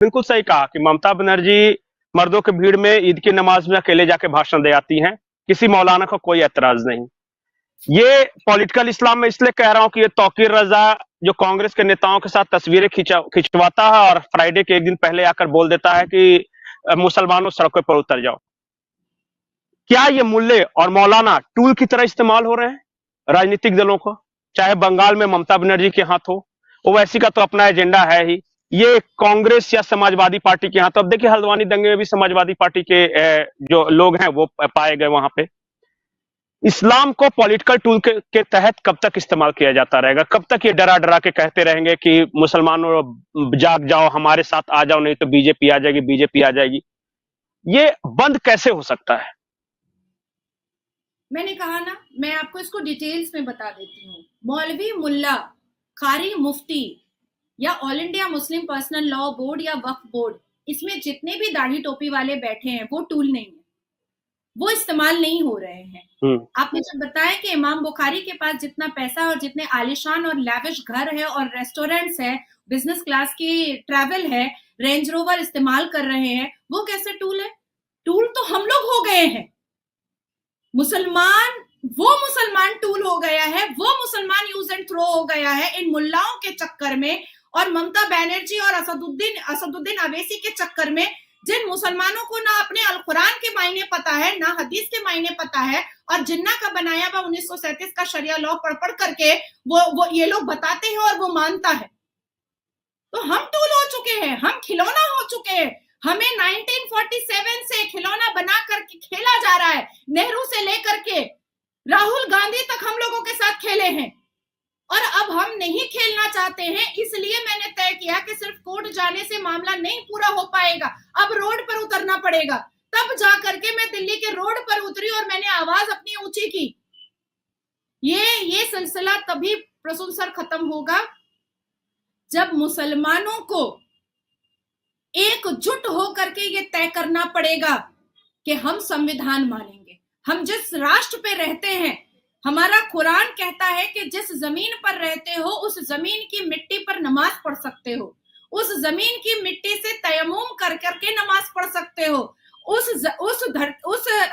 बिल्कुल सही कहा कि ममता बनर्जी मर्दों की भीड़ में ईद की नमाज में अकेले जाके भाषण दे आती हैं, किसी मौलाना को कोई एतराज नहीं। ये पॉलिटिकल इस्लाम में इसलिए कह रहा हूं कि ये तौकीर रजा जो कांग्रेस के नेताओं के साथ तस्वीरें खिंचवाता है और फ्राइडे के एक दिन पहले आकर बोल देता है कि मुसलमानों सड़कों पर उतर जाओ। क्या ये मुल्ले और मौलाना टूल की तरह इस्तेमाल हो रहे हैं राजनीतिक दलों को? चाहे बंगाल में ममता बनर्जी के हाथ हो, ओवैसी का तो अपना एजेंडा है ही, ये कांग्रेस या समाजवादी पार्टी के हाथ। तो अब देखिए हल्द्वानी दंगे में भी समाजवादी पार्टी के जो लोग हैं वो पाए गए वहां पे। इस्लाम को पॉलिटिकल टूल के तहत कब तक इस्तेमाल किया जाता रहेगा? कब तक ये डरा डरा के कहते रहेंगे कि मुसलमानों जाग जाओ, हमारे साथ आ जाओ, नहीं तो बीजेपी आ जाएगी, बीजेपी आ जाएगी। ये बंद कैसे हो सकता है? मैंने कहा ना, मैं आपको इसको डिटेल्स में बता देती हूँ। मौलवी, मुल्ला, कारी मुफ्ती या all India Muslim personal law board या वक्फ बोर्ड, इसमें जितने भी दाढ़ी टोपी वाले बैठे हैं वो टूल नहीं है, वो इस्तेमाल नहीं हो रहे हैं। आपने जब बताया कि इमाम बुखारी के पास जितना पैसा और जितने आलिशान और लैविश घर है और रेस्टोरेंट्स है, बिजनेस क्लास की ट्रैवल है, रेंज रोवर इस्तेमाल कर रहे हैं, वो कैसे टूल है? टूल तो हम लोग हो गए हैं। वो मुसलमान टूल हो गया है, वो मुसलमान यूज एंड थ्रो हो गया है इन मुल्लाओं के चक्कर में और ममता बनर्जी और असदुद्दीन अवैसी के चक्कर में, जिन मुसलमानों को ना अपने अल कुरान के मायने पता है, ना हदीस के मायने पता है, और जिन्ना का बनाया हुआ 1937 का शरिया लॉ पढ़ करके वो ये लोग बताते हैं और वो मानता है। तो हम टूल हो चुके हैं, हम खिलौना हो चुके हैं। हमें 1947 से खिलौना बना करके खेला जा रहा है। नेहरू से लेकर के राहुल गांधी तक हम लोगों के साथ खेले हैं और अब हम नहीं खेलना चाहते हैं। इसलिए मैंने तय किया कि सिर्फ कोर्ट जाने से मामला नहीं पूरा हो पाएगा, अब रोड पर उतरना पड़ेगा। तब जा करके मैं दिल्ली के रोड पर उतरी और मैंने आवाज अपनी ऊंची की। ये सिलसिला तभी प्रसून सर खत्म होगा जब मुसलमानों को एकजुट होकर के ये तय करना पड़ेगा कि हम संविधान मानेंगे। हम जिस राष्ट्र पे रहते हैं, हमारा कुरान कहता है कि जिस जमीन पर रहते हो उस जमीन की मिट्टी पर नमाज पढ़ सकते हो, उस जमीन की मिट्टी से तयम्मुम कर करके नमाज पढ़ सकते हो, उस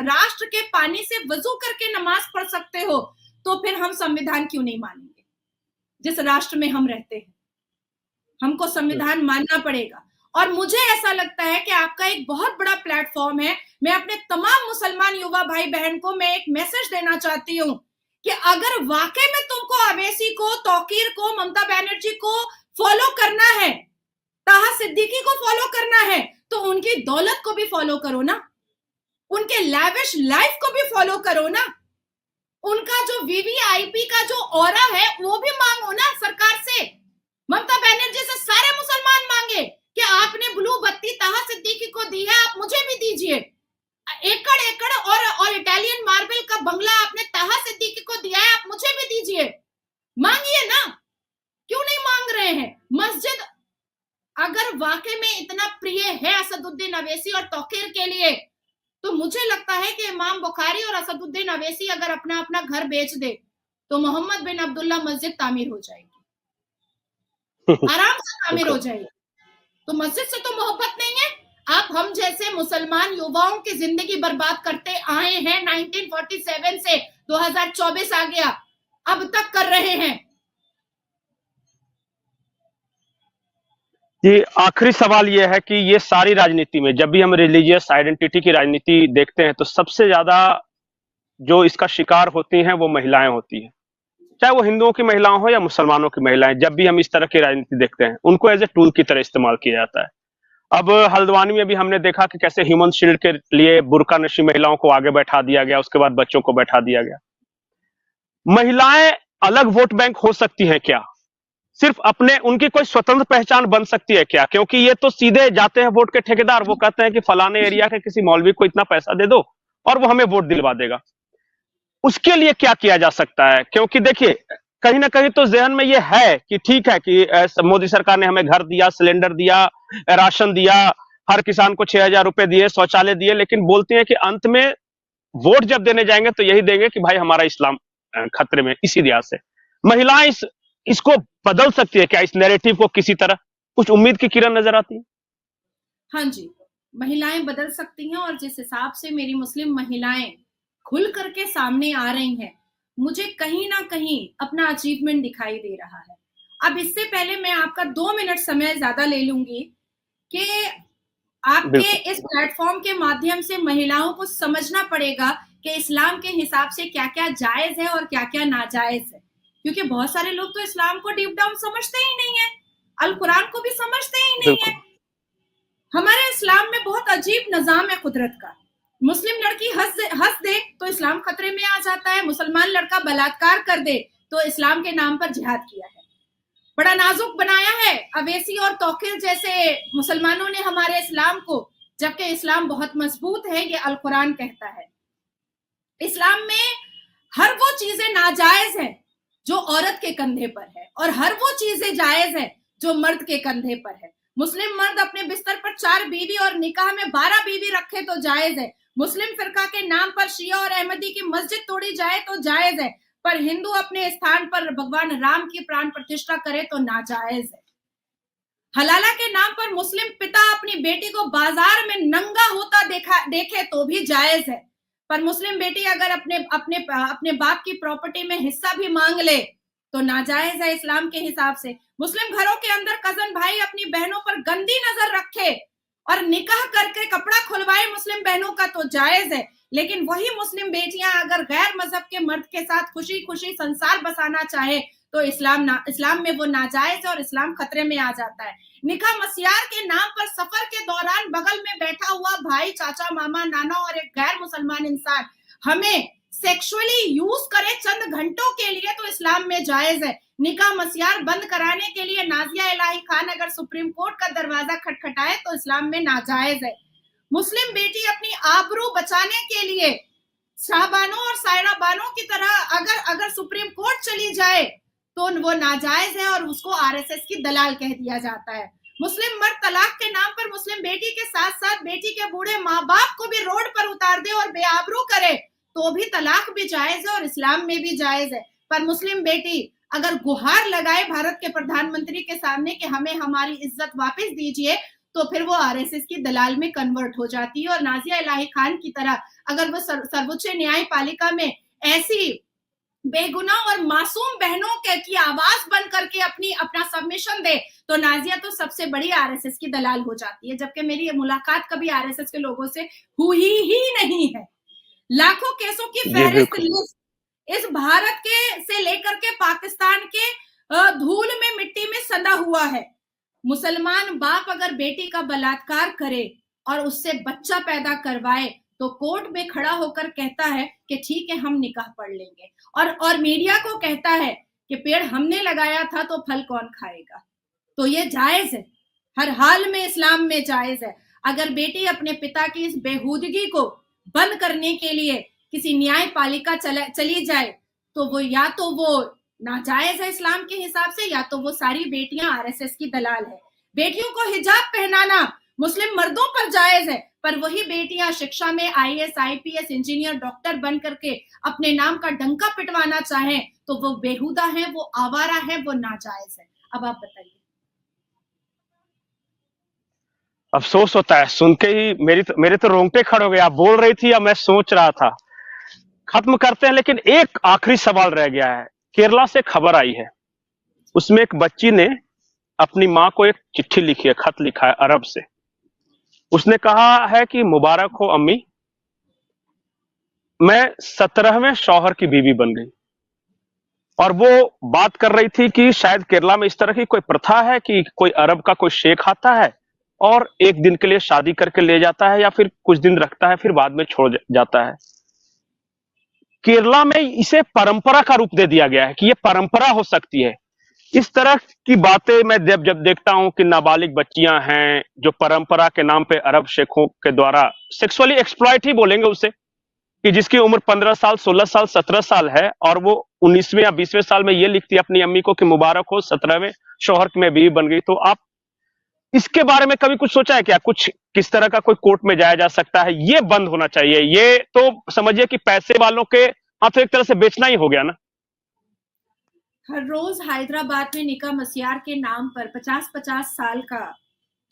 राष्ट्र के पानी से वजू करके नमाज पढ़ सकते हो। तो फिर हम संविधान क्यों नहीं मानेंगे? जिस राष्ट्र में हम रहते हैं हमको संविधान मानना पड़ेगा। और मुझे ऐसा लगता है कि आपका एक बहुत बड़ा प्लेटफॉर्म है। मैं अपने तमाम मुसलमान युवा भाई बहन को मैं एक मैसेज देना चाहती हूँ कि अगर वाकई में तुमको अवैसी को, तौकीर को, ममता बनर्जी को फॉलो करना है, ताहा सिद्दीकी को फॉलो करना है, तो उनकी दौलत को भी फॉलो करो ना, उनके लैविश लाइफ को भी फॉलो करो ना, उनका जो वीवीआईपी का जो ऑरा है वो भी मांगो ना सरकार से। ममता बनर्जी से सारे मुसलमान मांगे कि आपने ब्लू बत्ती ताहा सिद्दीकी को दी है, आप मुझे भी दीजिए। एकड़ एकड़ और इटालियन मार्बल का बंगला आपने ताहा सिद्दीकी को दिया है, आप मुझे भी दीजिए। मांगिए ना, क्यों नहीं मांग रहे हैं? मस्जिद अगर वाकई में इतना प्रिय है असदुद्दीन अवैसी और तौकीर के लिए, तो मुझे लगता है कि इमाम बुखारी और असदुद्दीन अवैसी अगर अपना अपना घर बेच दे तो मोहम्मद बिन अब्दुल्ला मस्जिद तामीर हो जाएगी, आराम से तामीर हो जाएगी। तो मस्जिद से तो मोहब्बत नहीं है। आप हम जैसे मुसलमान युवाओं की जिंदगी बर्बाद करते आए हैं 1947 से 2024 आ गया, अब तक कर रहे हैं। जी, आखिरी सवाल यह है कि ये सारी राजनीति में जब भी हम रिलीजियस आइडेंटिटी की राजनीति देखते हैं तो सबसे ज्यादा जो इसका शिकार होती हैं वो महिलाएं होती हैं, चाहे वो हिंदुओं की महिलाएं हो या मुसलमानों की महिलाएं। जब भी हम इस तरह की राजनीति देखते हैं उनको एज ए टूल की तरह इस्तेमाल किया जाता है। अब हल्द्वानी में भी हमने देखा कि कैसे ह्यूमन शील्ड के लिए बुर्का नशी महिलाओं को आगे बैठा दिया गया, उसके बाद बच्चों को बैठा दिया गया। महिलाएं अलग वोट बैंक हो सकती हैं क्या? सिर्फ अपने उनकी कोई स्वतंत्र पहचान बन सकती है क्या? क्योंकि ये तो सीधे जाते हैं वोट के ठेकेदार, वो कहते हैं कि फलाने एरिया के किसी मौलवी को इतना पैसा दे दो और वो हमें वोट दिलवा देगा। उसके लिए क्या किया जा सकता है? क्योंकि देखिए कहीं ना कहीं तो जहन में ये है कि ठीक है कि मोदी सरकार ने हमें घर दिया, सिलेंडर दिया, राशन दिया, हर किसान को 6,000 रुपए दिए, शौचालय दिए, लेकिन बोलते हैं कि अंत में वोट जब देने जाएंगे तो यही देंगे कि भाई हमारा इस्लाम खतरे में। इसी लिहाज से महिलाएं इसको बदल सकती है क्या? इस नैरेटिव को किसी तरह कुछ उम्मीद की किरण नजर आती है? हाँ जी, महिलाएं बदल सकती हैं, और जिस हिसाब से मेरी मुस्लिम महिलाएं खुल करके सामने आ रही हैं, मुझे कहीं ना कहीं अपना अचीवमेंट दिखाई दे रहा है। अब इससे पहले मैं आपका 2 मिनट समय ज्यादा ले लूंगी कि आपके बिल्कुल। इस प्लेटफॉर्म के माध्यम से महिलाओं को समझना पड़ेगा कि इस्लाम के हिसाब से क्या क्या जायज है और क्या क्या नाजायज है, क्योंकि बहुत सारे लोग तो इस्लाम को डीप डाउन समझते ही नहीं है, अल कुरान को भी समझते ही नहीं है। बिल्कुल। हमारे इस्लाम में बहुत अजीब निजाम है कुदरत का। मुस्लिम लड़की हंस दे तो इस्लाम खतरे में आ जाता है, मुसलमान लड़का बलात्कार कर दे तो इस्लाम के नाम पर जिहाद किया है। बड़ा नाजुक बनाया है अवेसी और तौकीर जैसे मुसलमानों ने हमारे इस्लाम को, जबकि इस्लाम बहुत मजबूत है, ये अल कुरान कहता है। इस्लाम में हर वो चीजें नाजायज है जो औरत के कंधे पर है, और हर वो चीजें जायज है जो मर्द के कंधे पर है। मुस्लिम मर्द अपने बिस्तर पर 4 बीवी और निकाह में 12 बीवी रखे तो जायज है। मुस्लिम फिरका के नाम पर शिया और अहमदी की मस्जिद तोड़ी जाए तो जायज है, पर हिंदू अपने स्थान पर भगवान राम की प्राण प्रतिष्ठा करे तो नाजायज है। हलाला के नाम पर मुस्लिम पिता अपनी बेटी को बाजार में नंगा होता देखे तो भी जायज है, पर मुस्लिम बेटी अगर अपने अपने अपने बाप की प्रॉपर्टी में हिस्सा भी मांग ले तो नाजायज है इस्लाम के हिसाब से। मुस्लिम घरों के अंदर कजन भाई अपनी बहनों पर गंदी नजर रखे और निकाह करके कपड़ा खुलवाए मुस्लिम बहनों का तो जायज है, लेकिन वही मुस्लिम बेटियां अगर गैर मजहब के मर्द के साथ खुशी खुशी संसार बसाना चाहे तो इस्लाम में वो नाजायज है और इस्लाम खतरे में आ जाता है। निकाह मसियार के नाम पर सफर के दौरान बगल में बैठा हुआ भाई, चाचा, मामा, नाना और एक गैर मुसलमान इंसान हमें सेक्सुअली यूज करे चंद घंटों के लिए तो इस्लाम में जायज है। निकाह मसियार बंद कराने के लिए नाजिया इलाही खान अगर सुप्रीम कोर्ट का दरवाजा खटखटाए तो इस्लाम में नाजायज है। मुस्लिम बेटी अपनी आबरू बचाने के लिए शाहबानों और सायरा बानों की तरह अगर सुप्रीम कोर्ट चली जाए तो वो नाजायज है और उसको आरएसएस की दलाल कह दिया जाता है। मुस्लिम मर्द तलाक के नाम पर मुस्लिम बेटी के साथ साथ बेटी के बूढ़े माँ बाप को भी रोड पर उतार दे और बेआबरू करे तो भी तलाक भी जायज है और इस्लाम में भी जायज है। पर मुस्लिम बेटी अगर गुहार लगाए भारत के प्रधानमंत्री के सामने कि हमें हमारी इज्जत वापस दीजिए तो फिर वो आरएसएस की दलाल में कन्वर्ट हो जाती है। और नाजिया इलाही खान की तरह अगर वो सर्वोच्च न्यायपालिका में ऐसी बेगुनाह और मासूम बहनों की आवाज बन करके अपना सबमिशन दे तो नाजिया तो सबसे बड़ी आरएसएस की दलाल हो जाती है, जबकि मेरी मुलाकात कभी आरएसएस के लोगों से हुई ही नहीं है। लाखों केसों की फहरिस्त लिस्ट इस भारत के से लेकर के पाकिस्तान के धूल में मिट्टी में सना हुआ है। मुसलमान बाप अगर बेटी का बलात्कार करे और उससे बच्चा पैदा करवाए तो कोर्ट में खड़ा होकर कहता है कि ठीक है हम निकाह पढ़ लेंगे, और मीडिया को कहता है कि पेड़ हमने लगाया था तो फल कौन खाएगा। तो ये जायज है, हर हाल में इस्लाम में जायज है। अगर बेटी अपने पिता की इस बेहूदगी को बंद करने के लिए किसी न्यायपालिका चली जाए तो वो या तो वो नाजायज है इस्लाम के हिसाब से, या तो वो सारी बेटियां आरएसएस की दलाल है। बेटियों को हिजाब पहनाना मुस्लिम मर्दों पर जायज है, पर वही बेटियां शिक्षा में आईएएस, आईपीएस, इंजीनियर, डॉक्टर बन करके अपने नाम का डंका पिटवाना चाहें तो वो बेहुदा है, वो आवारा है, वो नाजायज है। अब आप बताइए। अफसोस होता है सुन के ही, मेरे तो रोंगटे खड़े हो गए। आप बोल रही थी या मैं सोच रहा था। खत्म करते हैं, लेकिन एक आखिरी सवाल रह गया है। केरला से खबर आई है, उसमें एक बच्ची ने अपनी मां को एक चिट्ठी लिखी है, खत लिखा है अरब से। उसने कहा है कि मुबारक हो अम्मी, मैं 17वें शौहर की बीवी बन गई। और वो बात कर रही थी कि शायद केरला में इस तरह की कोई प्रथा है कि कोई अरब का कोई शेख आता है और एक दिन के लिए शादी करके ले जाता है या फिर कुछ दिन रखता है, फिर बाद में छोड़ जाता है। केरला में इसे परंपरा का रूप दे दिया गया है कि ये परंपरा हो सकती है। इस तरह की बातें मैं जब देखता हूं कि नाबालिग बच्चियां हैं जो परंपरा के नाम पे अरब शेखों के द्वारा सेक्सुअली एक्सप्लॉइट ही बोलेंगे उसे, कि जिसकी उम्र 15 साल, 16 साल, 17 साल है और वो 19वें या 20वें साल में ये लिखती है अपनी अम्मी को कि मुबारक हो 17वें शौहर की मैं बीवी बन गई। तो आप इसके बारे में कभी कुछ सोचा है क्या? कुछ किस तरह का कोई कोर्ट में जाया जा सकता है? ये बंद होना चाहिए। ये तो समझिए कि पैसे वालों के हाथों एक तरह से बेचना ही हो गया ना। हर रोज हैदराबाद में निकाह मसियार के नाम पर 50-50 साल का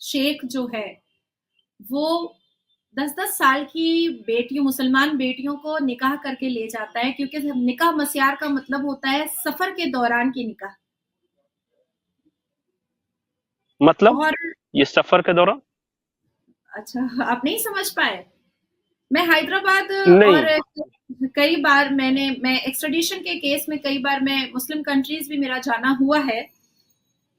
शेख जो है वो 10-10 साल की बेटियों, मुसलमान बेटियों को निकाह करके ले जाता है, क्योंकि निकाह मस्यार का मतलब होता है सफर के दौरान की निकाह। मतलब और ये सफर के दौरान? अच्छा, आप नहीं समझ पाए। मैं हैदराबाद नहीं। और कई बार मैं एक्स्ट्राडिशन के केस में कई बार मैं मुस्लिम कंट्रीज भी मेरा जाना हुआ है,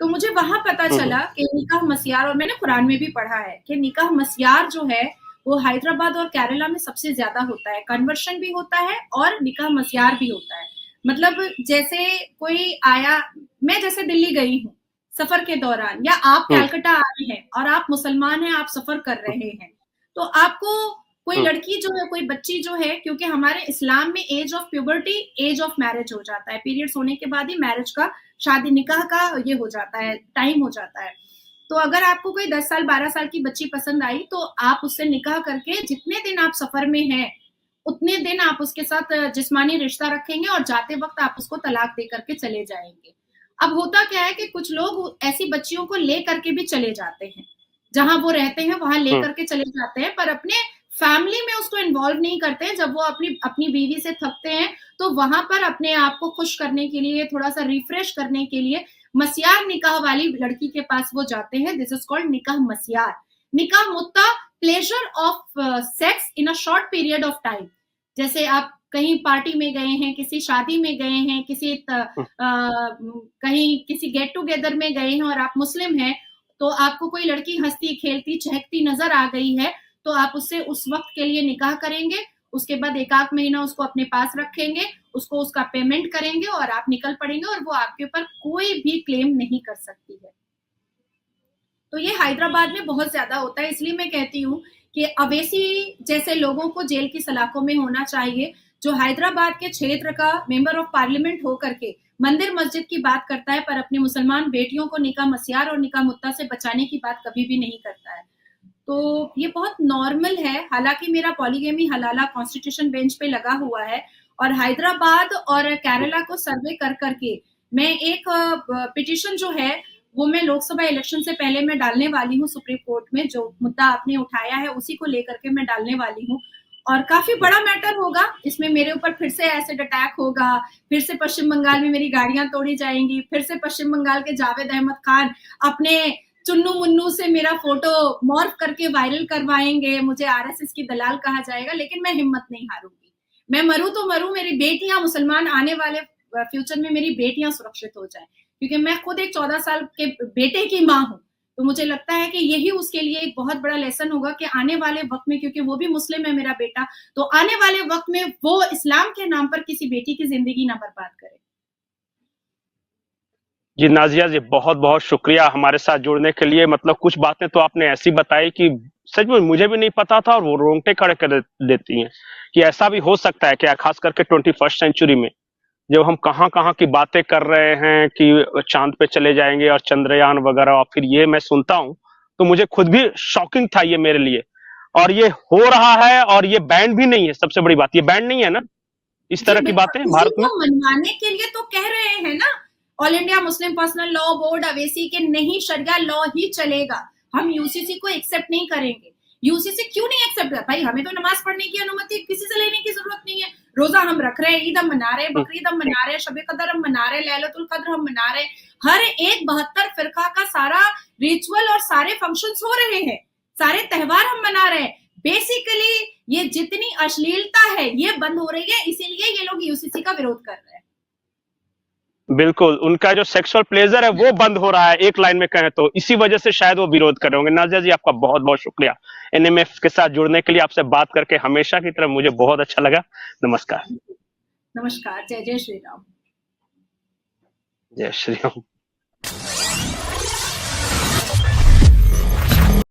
तो मुझे वहां पता हम्म। चला कि निकाह मस्यार, और मैंने कुरान में भी पढ़ा है कि निकाह मस्यार जो है वो हैदराबाद और केरला में सबसे ज्यादा होता है। कन्वर्शन भी होता है और निकाह मस्यार भी होता है। मतलब जैसे कोई आया, मैं जैसे दिल्ली गई हूँ सफर के दौरान, या आप हम्म। कैलकाटा आए हैं और आप मुसलमान हैं, आप सफर कर रहे हैं, तो आपको कोई हम्म। लड़की जो है, कोई बच्ची जो है, क्योंकि हमारे इस्लाम में age of puberty age of marriage हो जाता है, पीरियड्स होने के बाद ही मैरिज का, शादी निकाह का ये हो जाता है, टाइम हो जाता है। तो अगर आपको कोई 10 साल 12 साल की बच्ची पसंद आई, तो आप उससे निकाह करके जितने दिन आप सफर में हैं उतने दिन आप उसके साथ जिस्मानी रिश्ता रखेंगे और जाते वक्त आप उसको तलाक दे करके चले जाएंगे। अब होता क्या है कि कुछ लोग ऐसी बच्चियों को ले करके भी चले जाते हैं, जहां वो रहते हैं वहां ले हम्म। करके चले जाते हैं, पर अपने फैमिली में उसको इन्वॉल्व नहीं करते हैं। जब वो अपनी अपनी बीवी से थकते हैं, तो वहां पर अपने आप को खुश करने के लिए, थोड़ा सा रिफ्रेश करने के लिए मस्यार निकाह वाली लड़की के पास वो जाते हैं। दिस इज कॉल्ड निकाह मस्यार। निकाह मुत्ता, pleasure of sex in a short period of time. जैसे आप कहीं पार्टी में गए हैं, किसी शादी में गए हैं, कहीं किसी गेट टुगेदर में गए हैं और आप मुस्लिम हैं, तो आपको कोई लड़की हंसती खेलती चहकती नजर आ गई है, तो आप उससे उस वक्त के लिए निकाह करेंगे। उसके बाद 1 आध महीना उसको अपने पास रखेंगे, उसको उसका पेमेंट करेंगे और आप निकल पड़ेंगे, और वो आपके ऊपर कोई भी क्लेम नहीं कर सकती है। तो ये हैदराबाद में बहुत ज्यादा होता है। इसलिए मैं कहती हूँ कि अवेसी जैसे लोगों को जेल की सलाखों में होना चाहिए, जो हैदराबाद के क्षेत्र का मेंबर ऑफ पार्लियामेंट होकर के मंदिर मस्जिद की बात करता है, पर अपनी मुसलमान बेटियों को निकाह मस्यार और निकाह मुत्ता से बचाने की बात कभी भी नहीं करता है। तो ये बहुत नॉर्मल है। हालांकि मेरा पॉलीगेमी हलाला कॉन्स्टिट्यूशन बेंच पे लगा हुआ है, और हैदराबाद और केरला को सर्वे कर करके मैं एक पिटिशन जो है वो मैं लोकसभा इलेक्शन से पहले मैं डालने वाली हूँ सुप्रीम कोर्ट में। जो मुद्दा आपने उठाया है उसी को लेकर के मैं डालने वाली हूँ, और काफी बड़ा मैटर होगा। इसमें मेरे ऊपर फिर से एसिड अटैक होगा, फिर से पश्चिम बंगाल में मेरी गाड़ियां तोड़ी जाएंगी, फिर से पश्चिम बंगाल के जावेद अहमद खान अपने चुन्नू मुन्नू से मेरा फोटो मॉर्फ करके वायरल करवाएंगे, मुझे आरएसएस की दलाल कहा जाएगा। लेकिन मैं हिम्मत नहीं हारूंगी। मैं मरूं तो मरूं, मेरी बेटियां, मुसलमान आने वाले फ्यूचर में मेरी बेटियां सुरक्षित हो जाएं, क्योंकि मैं खुद एक 14 साल के बेटे की माँ हूं। तो मुझे लगता है कि यही उसके लिए एक बहुत बड़ा लेसन होगा कि आने वाले वक्त में, क्योंकि वो भी मुस्लिम है मेरा बेटा, तो आने वाले वक्त में वो इस्लाम के नाम पर किसी बेटी की जिंदगी ना बर्बाद करे। जी नाजिया जी, बहुत बहुत शुक्रिया हमारे साथ जुड़ने के लिए। मतलब कुछ बातें तो आपने ऐसी बताई कि सच में मुझे भी नहीं पता था, और वो रोंगटे खड़े कर देती हैं कि ऐसा भी हो सकता है क्या, खास करके 21st सेंचुरी में, जब हम कहाँ कहाँ की बातें कर रहे हैं कि चांद पे चले जाएंगे और चंद्रयान वगैरह, और फिर ये मैं सुनता हूँ तो मुझे खुद भी शॉकिंग था ये मेरे लिए। और ये हो रहा है, और ये बैंड भी नहीं है। सबसे बड़ी बात, ये बैंड नहीं है ना इस जी तरह की बातें बिल्कुल, इसी भारत में। को मनवाने के लिए तो कह रहे हैं ना, all India Muslim personal law board Owaisi के नहीं, शरिया लॉ ही चलेगा, हम यूसीसी को एक्सेप्ट नहीं करेंगे। यूसीसी क्यों नहीं एक्सेप्ट कर भाई? हमें तो नमाज पढ़ने की अनुमति किसी से लेने की जरूरत नहीं है। रोजा हम रख रहे हैं, ईद हम मना रहे हैं, हम्म। बकरीद हम मना रहे हैं, शबे कदर हम मना रहे हैं, लैलतुल कद्र हम मना रहे हैं। हर एक 72 फिरका का सारा रिचुअल और सारे फंक्शंस हो रहे हैं, सारे त्योहार हम मना रहे हैं। बेसिकली ये जितनी अश्लीलता है ये बंद हो रही है, इसीलिए ये लोग यूसीसी का विरोध कर रहे हैं। बिल्कुल, उनका जो सेक्सुअल प्लेजर है वो बंद हो रहा है, एक लाइन में कहें तो इसी वजह से शायद वो विरोध कर रहे होंगे। नाजिया जी, आपका बहुत बहुत शुक्रिया एनएमएफ के साथ जुड़ने के लिए। आपसे बात करके हमेशा की तरह मुझे बहुत अच्छा लगा। नमस्कार। नमस्कार। जय जय श्री राम। जय श्री राम।